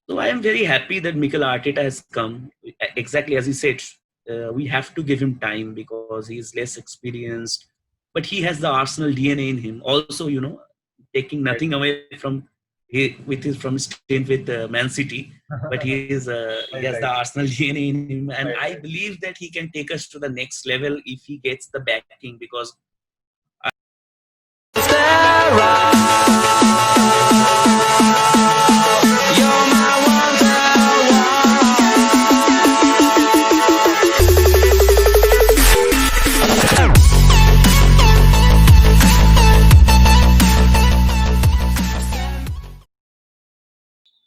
So I am very happy that Mikel Arteta has come. Exactly as he said, we have to give him time because he is less experienced, but he has the Arsenal DNA in him. Also, taking Right. nothing away from his stint with Man City, but he has Right, the right, Arsenal DNA in him, and right, I right. believe that he can take us to the next level if he gets the backing because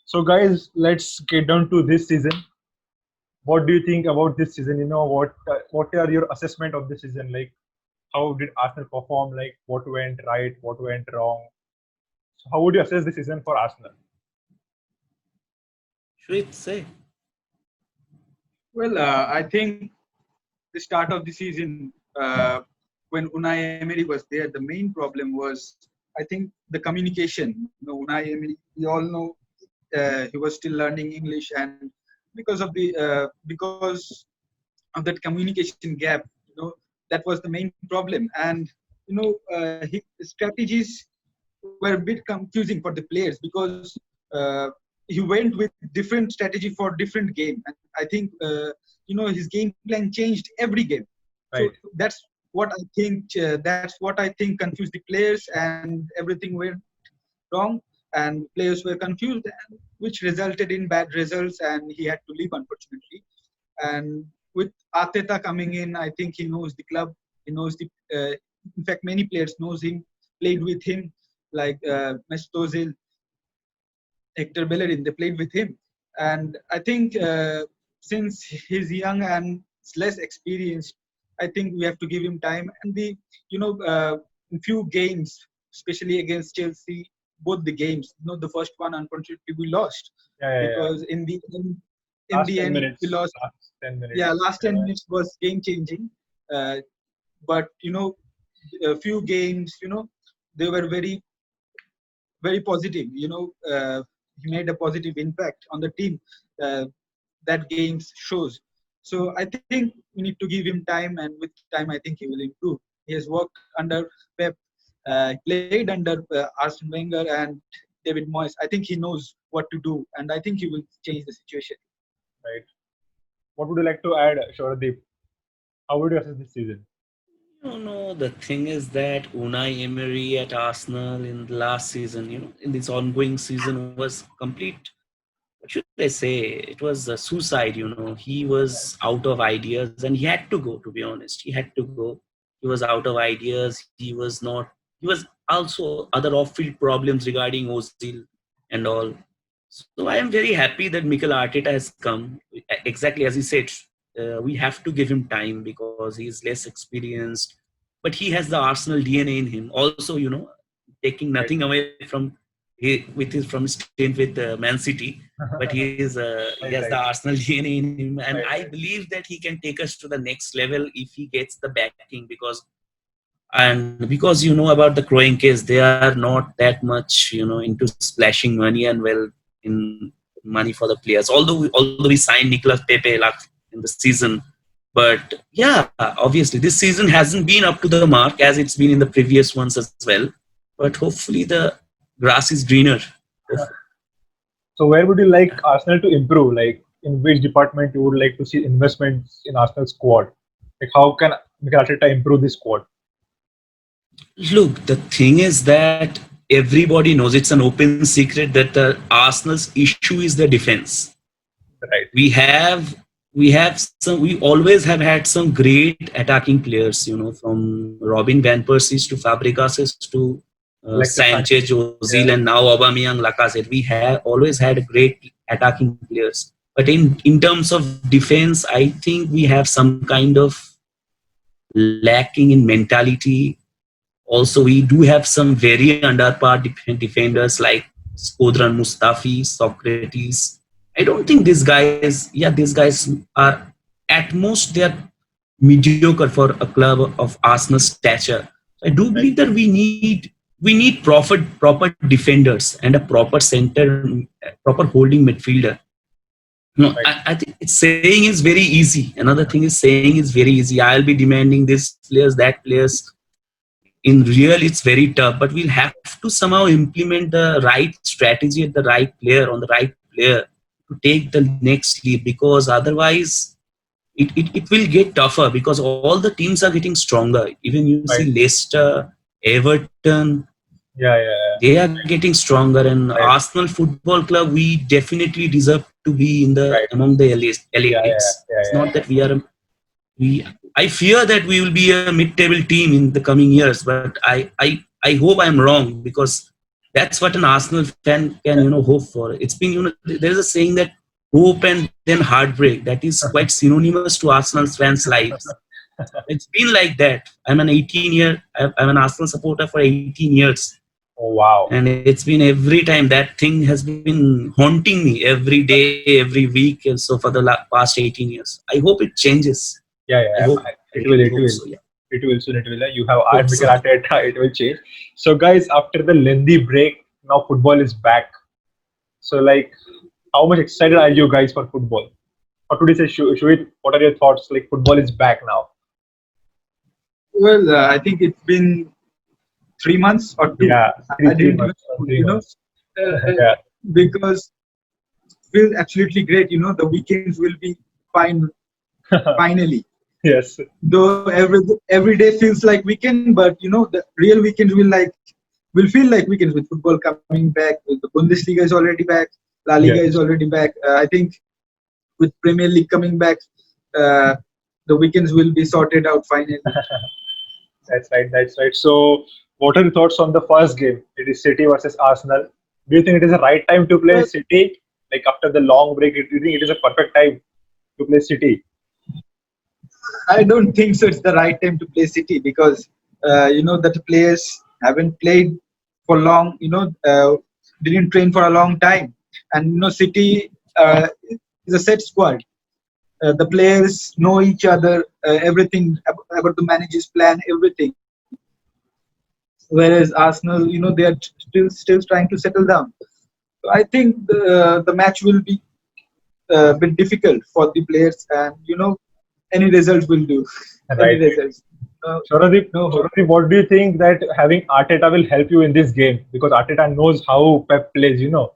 So, guys, let's get down to this season. What do you think about this season? What are your assessment of this season? Like, how did Arsenal perform? Like, what went right? What went wrong? So, how would you assess the season for Arsenal? should I say Well, I think the start of the season, when Unai Emery was there, the main problem was, I think, the communication. Unai Emery, we all know he was still learning English, and because of that communication gap, that was the main problem. And his strategies were a bit confusing for the players because he went with different strategy for different game, and I think his game plan changed every game. So Right. that's what I think confused the players, and everything went wrong, and players were confused, which resulted in bad results, and he had to leave, unfortunately. And with Arteta coming in, I think he knows the club. He knows in fact, many players knows him, played with him, like Mesut Ozil, Hector Bellerin. They played with him, and I think since he's young and less experienced, I think we have to give him time. And in few games, especially against Chelsea, both the games. The first one, unfortunately, we lost Yeah, yeah, yeah. because in Last the ten end we minutes. lost. Last 10 minutes. Yeah, last 10 minutes was game changing. Uh, but a few games, they were very very positive. He made a positive impact on the team. Uh, that games shows. So I think we need to give him time, and with time, I think he will improve. He has worked under Pep, played under Arsene Wenger and David Moyes. I think he knows what to do, and I think he will change the situation. Right. What would you like to add, Shoradeep? How would you assess this season? No, the thing is that Unai Emery at Arsenal in the last season, in this ongoing season was complete. What should I say? It was a suicide. He was out of ideas and he had to go. To be honest, he had to go. He was out of ideas. He was not. He was also other off-field problems regarding Ozil and all. So I am very happy that Mikel Arteta has come. Exactly as he said, we have to give him time because he is less experienced, but he has the Arsenal DNA in him. Also, taking Right. nothing away from his stint with Man City, but he Right, has the right, Arsenal DNA in him, and right, I right. believe that he can take us to the next level if he gets the backing because about the Croatian case, they are not that much into splashing money and in money for the players. Although we signed Nicolas Pepe in the season, but yeah, obviously this season hasn't been up to the mark as it's been in the previous ones as well. But hopefully the grass is greener. So, where would you like Arsenal to improve? Like, in which department you would like to see investments in Arsenal squad? Like, how can Mikel Arteta improve this squad? Look, the thing is that everybody knows it's an open secret that the Arsenal's issue is the defense. Right. We always have had some great attacking players, from Robin van Persie to Fabregas to Alexis Sanchez, Sanchez. Ozil, Yeah. and now Aubameyang, Lacazette. We have always had great attacking players, but in terms of defense, I think we have some kind of lacking in mentality. Also, we do have some very underpowered defenders like Skodran Mustafi, Socrates. I don't think these guys are at most they're mediocre for a club of Arsenal's stature. I do Right. believe that we need we need proper defenders and a proper center, proper holding midfielder. No, Right. I think it's saying is very easy. Another thing is saying is very easy. I'll be demanding this players, that players. In real, it's very tough, but we'll have to somehow implement the right strategy at the right player on the right player to take the next leap, because otherwise it will get tougher, because all the teams are getting stronger. Even you see Right. Leicester, Everton, Yeah, yeah, yeah. they are getting stronger, and Right. Arsenal Football Club, we definitely deserve to be in the Right. among the Yeah, elites. yeah, yeah, It's yeah, not that we I fear that we will be a mid-table team in the coming years, but I hope I'm wrong, because that's what an Arsenal fan can hope for. It's been there is a saying that hope and then heartbreak, that is quite synonymous to Arsenal fans' lives. It's been like that. I'm an Arsenal supporter for 18 years, Oh, wow. and it's been every time that thing has been haunting me every day, every week, and so for the past 18 years. I hope it changes. Yeah, I yeah. hope. I It really will. It hope will. so. Yeah. It will soon. It will. You have Hope Mikel so. Arteta. It will change. So, guys, after the lengthy break, now football is back. So, like, how much excited are you guys for football? For today's Shuit, what are your thoughts? Like, football is back now. Well, I think it's been 3 months or two. Yeah, I three didn't even, months, 3 months. Yeah, because it feels absolutely great. The weekends will be fine finally. yes, Though every day feels like weekend, but the real weekends will feel like weekends with football coming back. With the Bundesliga is already back, La Liga is yes. already back. I think with Premier League coming back, uh, the weekends will be sorted out finally. That's right. That's right. So, what are your thoughts on the first game? It is City versus Arsenal. Do you think it is the right time to play Well, City? Like after the long break, do you think it is a perfect time to play City? I don't think so. It's the right time to play City because that the players haven't played for long. Didn't train for a long time, and City is a set squad. The players know each other, everything about the manager's plan, everything. Whereas Arsenal, they are still trying to settle down. So I think the match will be a bit difficult for the players, and any result will do. Any Right. results. Shoradip, No hope. Shoradip, what do you think that having Arteta will help you in this game? Because Arteta knows how Pep plays. What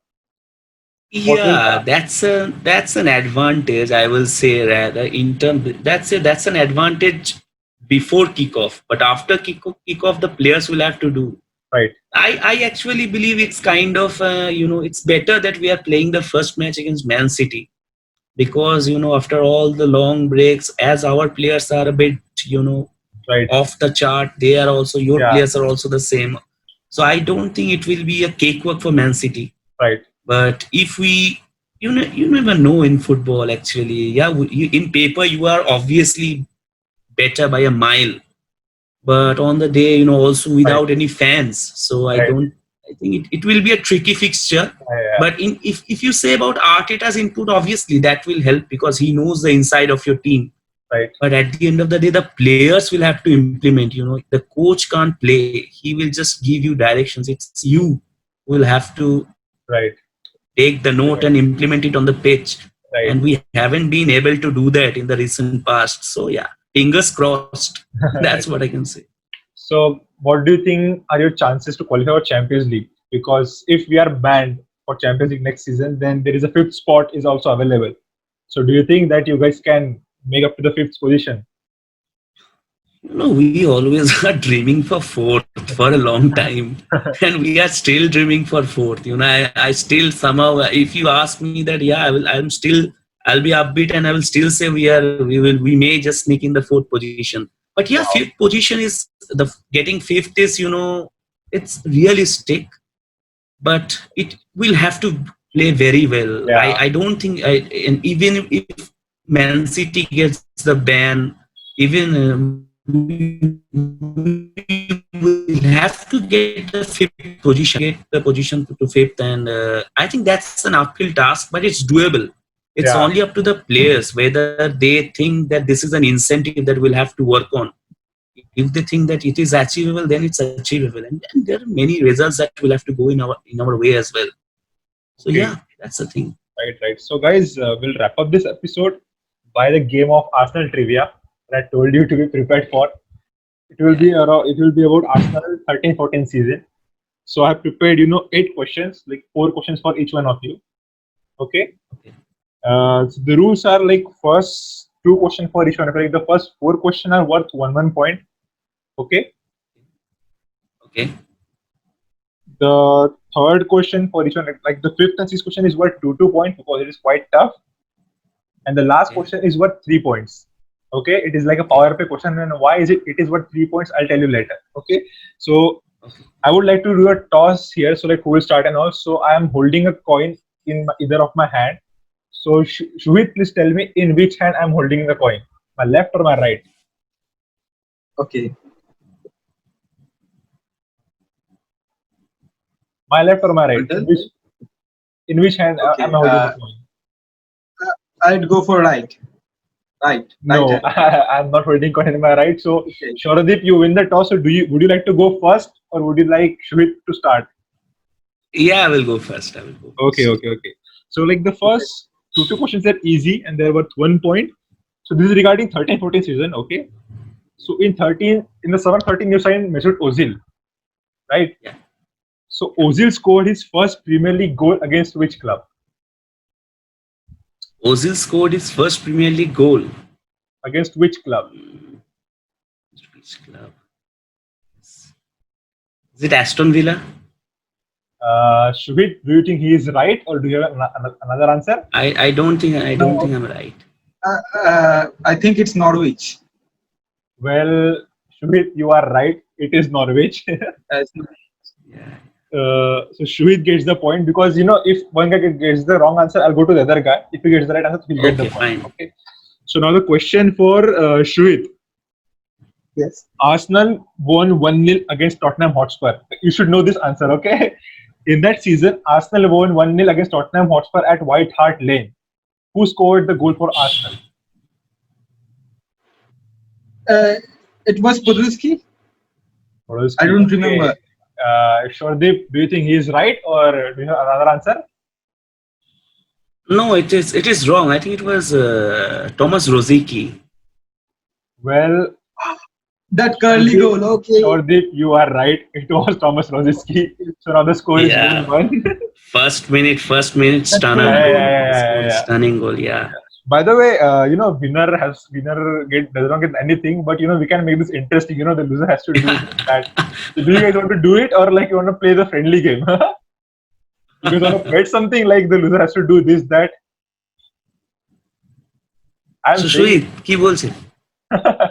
will? Yeah, that's an advantage, I will say. Rather, in term, that's an advantage before kickoff, but after kickoff, the players will have to do. Right. I actually believe it's kind of it's better that we are playing the first match against Man City, because after all the long breaks, as our players are a bit you know Right. off the chart, they are also, your Yeah. players are also the same. So I don't think it will be a cakewalk for Man City. Right. But if we, you never know in football actually. Yeah, in paper you are obviously better by a mile, but on the day, also Right. without any fans. So Right. I think it will be a tricky fixture. Yeah. Yeah. But if you say about Arteta's input, obviously that will help because he knows the inside of your team. Right. But at the end of the day, the players will have to implement. The coach can't play. He will just give you directions. It's you who will have to Right. take the note and implement it on the pitch. Right. And we haven't been able to do that in the recent past. So yeah, fingers crossed. That's Right. what I can say. So, what do you think are your chances to qualify for Champions League? Because if we are banned for Champions League next season, then there is a fifth spot is also available. So, do you think that you guys can make up to the fifth position? We always are dreaming for fourth for a long time, and we are still dreaming for fourth. I still somehow, if you ask me that, yeah, I'll be upbeat, and I will still say we may just sneak in the fourth position. But yeah, Wow. fifth position is getting fifth is it's realistic, but it will have to play very well. Yeah. I don't think, and even if Man City gets the ban, even we will have to get the position to fifth, and I think that's an uphill task, but it's doable. It's Yeah. only up to the players whether they think that this is an incentive that we'll have to work on. if they think that it is achievable, then it's achievable, and there are many results that will have to go in our way as well. So Okay, yeah, that's the thing. right, right. So, guys, we'll wrap up this episode by the game of Arsenal trivia that I told you to be prepared for. Yeah. It will be about Arsenal 13-14 season. So I have prepared, 8 questions, like 4 questions for each one of you. Okay. Okay. So the rules are like first 2 questions for each one. Like the first 4 questions are worth one point. Okay. Okay. The third question for each one, like the fifth and sixth question, is worth two points because it is quite tough. And the last Okay. question is worth 3 points. Okay, it is like a Okay. power play question, and why is it is worth 3 points? I'll tell you later. Okay, so Okay. I would like to do a toss here. So like who will start and all. So I am holding a coin in either of my hand. So Shuhit, please tell me in which hand I'm holding the coin, my left or my right? Okay. My left or my right? Until In which hand okay. am I holding the coin? I'd go for right. Right No, hand. I'm not holding coin in my right. So Okay. Shoradip, you win the toss. So would you like to go first or would you like Shuhit to start? Yeah, I will go first. I will go Okay, first. okay, okay. So like the Okay. first two questions are easy and they're worth 1 point. So this is regarding 13-14 season. Okay. So in the summer 13, you signed Mesut Ozil, right? Yeah. So Ozil scored his first Premier League goal against which club? Ozil scored his first Premier League goal. Against which club? Hmm, which club? Is it Aston Villa? Shubhit, do you think he is right or do you have another answer? I don't No, think I'm right. I think it's Norwich. Well, Shubhit, you are right. It is Norwich. As Yeah. So Shuhit gets the point because if one guy gets the wrong answer, I'll go to the other guy. If he gets the right answer, he'll get the Okay, point. fine. Okay. So now the question for Shuhit. yes. Arsenal won 1-0 against Tottenham Hotspur. You should know this answer, okay? In that season, Arsenal won 1-0 against Tottenham Hotspur at White Hart Lane. Who scored the goal for Arsenal? Uh, it was Podolski. I Podolski. don't Okay. remember. Shordeep, do you think he is right or do you have another answer? No, it is wrong. I think it was Thomas Rosicky. Well, That curly Shordeep, goal. Okay. Shordeep, you are right. It was Thomas Rosicky. So now the score is Yeah. 1-1. First minute That Yeah, curly stunner. goal. yeah, He yeah, scored yeah. stunning goal. Yeah. By the way, winner does not get anything, but we can make this interesting. The loser has to do this, that. So do you guys want to do it or like you want to play the friendly game? You guys want to bet something like the loser has to do this, that? I'm So saying Shuit, কি বলছে? it.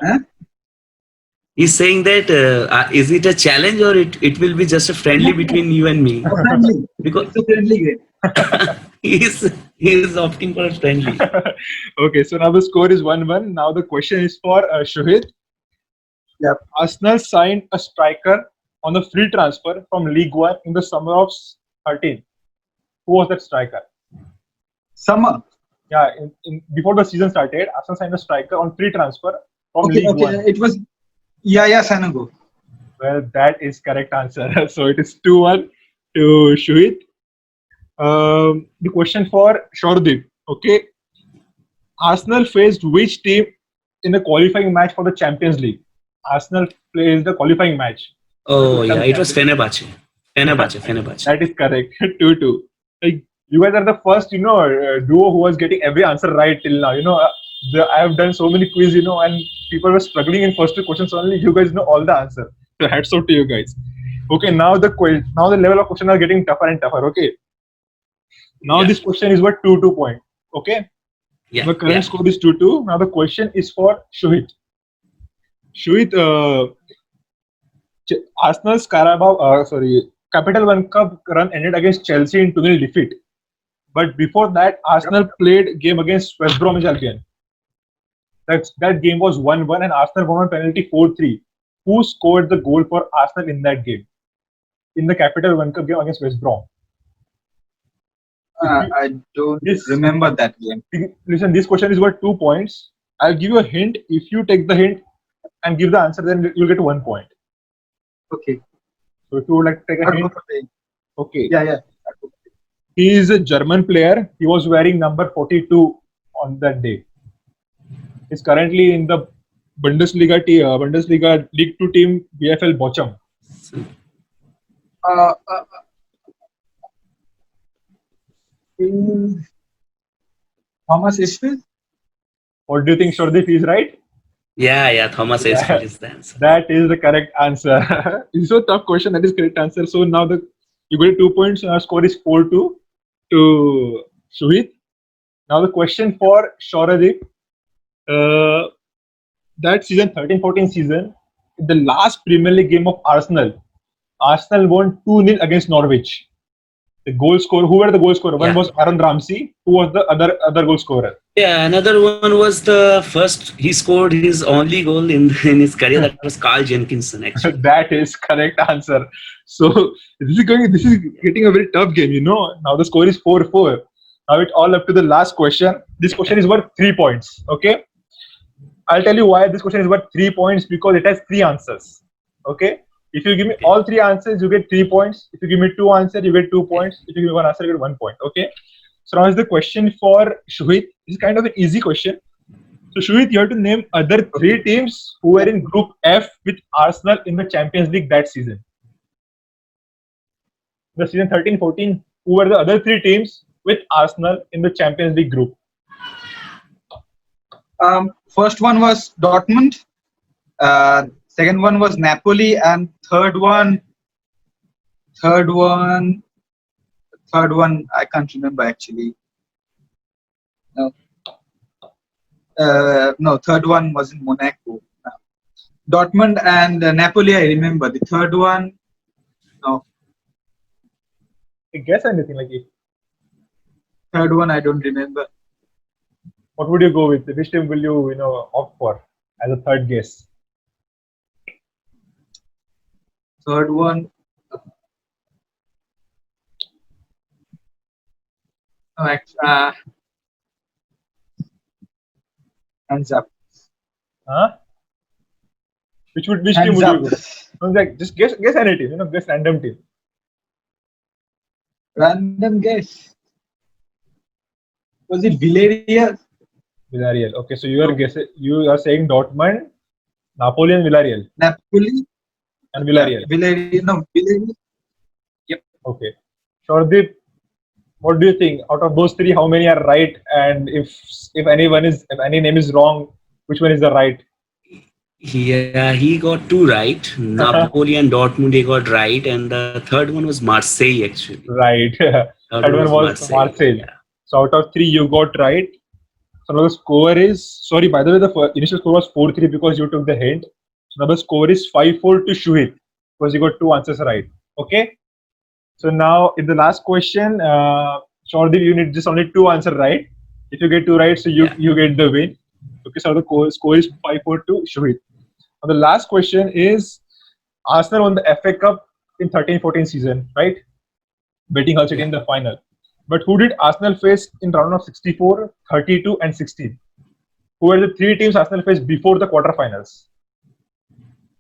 Huh? He's saying that is it a challenge or it will be just a friendly between you and me? A friendly. Because It's a friendly game. he is opting for a friendly. Okay, so now the score is 1-1. Now the question is for Shohit. Yep. Arsenal signed a striker on a free transfer from League One in the summer of 13. Who was that striker? Summer. Yeah, before the season started, Arsenal signed a striker on free transfer from Okay. League Okay. One. It was Yaya Sanogo. Well, that is correct answer. So it is 2-1 to Shuhit. The question for Shordeep. Okay, Arsenal faced which team in the qualifying match for the Champions League? Arsenal plays the qualifying match to Oh become yeah, it was champions. Fenerbahce. Fenerbahce. That is correct. 2-2. Like, you guys are the first, duo who was getting every answer right till now. I have done so many quiz, and people were struggling in first two questions only. You guys know all the answer. So hats off to you guys. Okay, now the level of question are getting tougher and tougher. Okay, now Yeah. this question is worth 2 points. Okay, Yeah. the current Yeah. score is 2-2. Now the question is for Shuhit. Shuhit, Arsenal's Capital One Cup run ended against Chelsea in 2-0 defeat. But before that, Arsenal played game against West Bromwich Albion. That game was 1-1 and Arsenal won on penalty 4-3. Who scored the goal for Arsenal in that game? In the Capital One Cup game against West Brom. I don't This remember that game. Listen, this question is worth 2 points. I'll give you a hint. If you take the hint, and give the answer, then you'll get 1 point. Okay. So if you would like to take a I'll go hint, for the- okay. Yeah, yeah. I'll go for the- He is a German player. He was wearing number 42 on that day. He's currently in the Bundesliga League Two team BFL Bochum. Uh, uh, uh, Thomas Ishfield? What do you think, Shordeep? Is right? Yeah, Thomas Yeah, Esfield is the answer. that is the correct answer. It's a tough question. That is correct answer. So now you got 2 points. Our score is 4-2 to Shuhit. Now the question for Shoradip. Uh, that season 13-14 season, in the last Premier League game of Arsenal won 2-0 against Norwich. The goal scorer, who were the goal scorer? One Yeah. was Aaron Ramsey. Who was the other goal scorer? Yeah, another one was the first. He scored his only goal in his career. That was Carl Jenkinson, actually. That is correct answer. So this is getting a very tough game, you know. Now the score is 4-4. Now it's all up to the last question. This question is worth 3 points. Okay. I'll tell you why this question is worth 3 points, because it has 3 answers. Okay. If you give me all 3 answers, you get 3 points. If you give me 2 answers, you get 2 points. If you give me 1 answer, you get 1 point. Okay. So now is the question for Shuhit. This is kind of an easy question. So Shuhit, you have to name other 3 teams who were in Group F with Arsenal in the Champions League that season. The season 13-14, who were the other 3 teams with Arsenal in the Champions League group? First one was Dortmund. Second one was Napoli, and third one I can't remember actually. No, no, third one was in Monaco. Dortmund and Napoli, I remember. The third one, no. Guess anything like it. Third one, I don't remember. What would you go with? Which team will you opt for as a third guess? Third one, no, hands up. Huh? Which team Hands would up. you go? No, like, just guess any team. Guess random team. Random guess. Was it Villarreal? Villarreal. Okay, so you are No. guessing. You are saying Dortmund, Napoli, and Villarreal. Napoli? And Villarreal. Villarreal. No, Villarreal. Okay. Shordeep, what do you think? Out of those 3, how many are right? And if any name is wrong, which one is the right? Yeah, he got 2 right. Napoli and Dortmund he got right, and the third one was Marseille, actually. Right. Third one was Marseille. Yeah. So out of 3, you got right. So now the score is, sorry, by the way, the initial score was 4-3 because you took the hint. So now the score is 5-4 to Shuhit because you got 2 answers right. Okay. So now in the last question, Shordeep, you need just only 2 answers right. If you get 2 right, so you get the win. Okay, so the score is 5-4 to Shuhit. Now the last question is, Arsenal won the FA Cup in 13-14 season, right? Beating Hull City in the final. But who did Arsenal face in round of 64, 32 and 16? Who were the 3 teams Arsenal faced before the quarterfinals?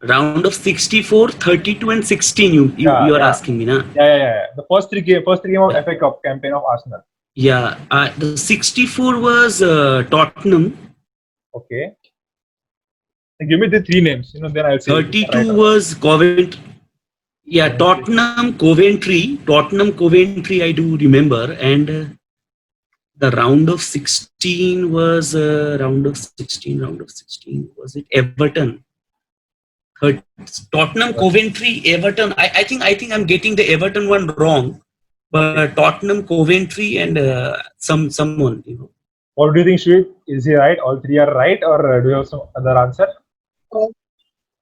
Round of 64, 32 and 16 you are asking me, na? Yeah. The first three game of FA Cup campaign of Arsenal. Yeah, the 64 was Tottenham. Okay. Give me the 3 names, then I'll say. 32 was Coventry. Yeah, Tottenham, Coventry, I do remember. And the round of 16 was round of 16. Was it Everton? Tottenham, Coventry, Everton. I think I'm getting the Everton one wrong. But Tottenham, Coventry, and someone. What do you think, Shuhit? Is he right? All 3 are right, or do you have some other answer?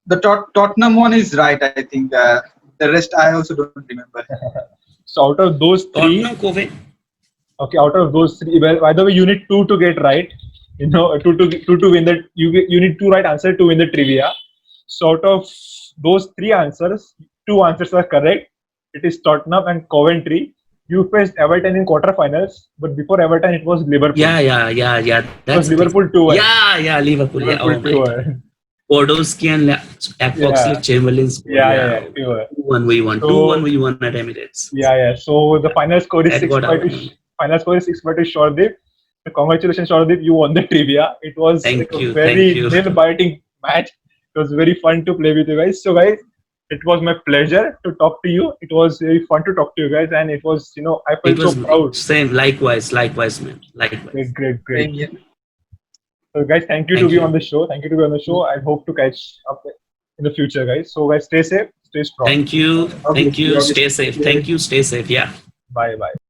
The Tottenham one is right, I think. The rest I also don't remember. So out of those 3, Tottenham, Coventry. Okay, out of those 3, well, by the way, you need 2 to get right. Two to win that. You need 2 right answers to win the trivia. So out of those 3 answers, 2 answers are correct. It is Tottenham and Coventry. You faced Everton in quarterfinals, but before Everton, it was Liverpool. Yeah. It was Liverpool 2-1. Yeah, Liverpool. Yeah, oh my God. Podolski and Yeah, Oxlade-Chamberlain scored. yeah. Yeah, Sure. 2-1 we won. 2-1 So we won at Emirates. yeah. So the final score is That six got by our two. win. Final score is 6 by 2. Shordeep. Congratulations, Shordeep. You won the trivia. It was like Thank a you. Thank very you. nail-biting match. It was very fun to play with you guys. So guys, it was my pleasure to talk to you. It was very fun to talk to you guys, and it was, I It felt so was proud. same. Likewise, man. Great, Likewise. great, great. Same here. So guys, thank you to Thank be on you. the show. Thank you to be on the show. I hope to catch up in the future, guys. So guys, stay safe, stay strong. Thank you. Thank Obviously, you. Stay obviously. safe. Thank you. Stay safe. Yeah. Bye, bye.